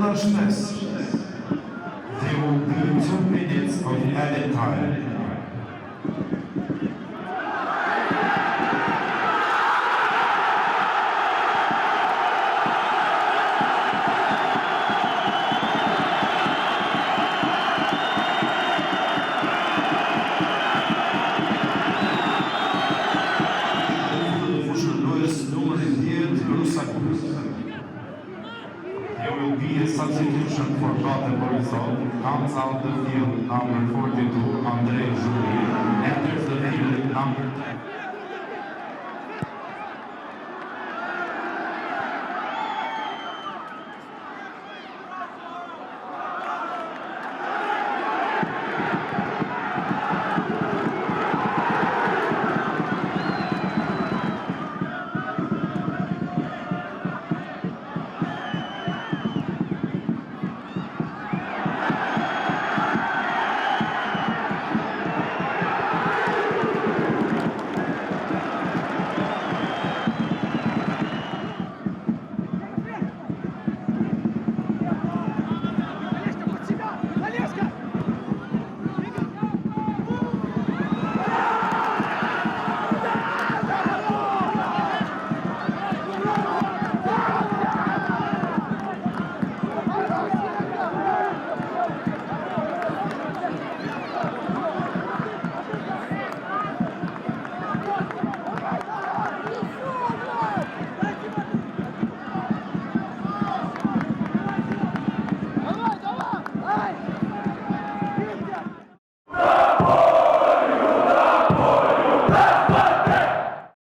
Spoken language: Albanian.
Budapest. There will be 2 minutes of added time. There will be a substitution for Gothenburg Borisov. Comes out the field number 42, Andrei Julie. Enters the field number 10.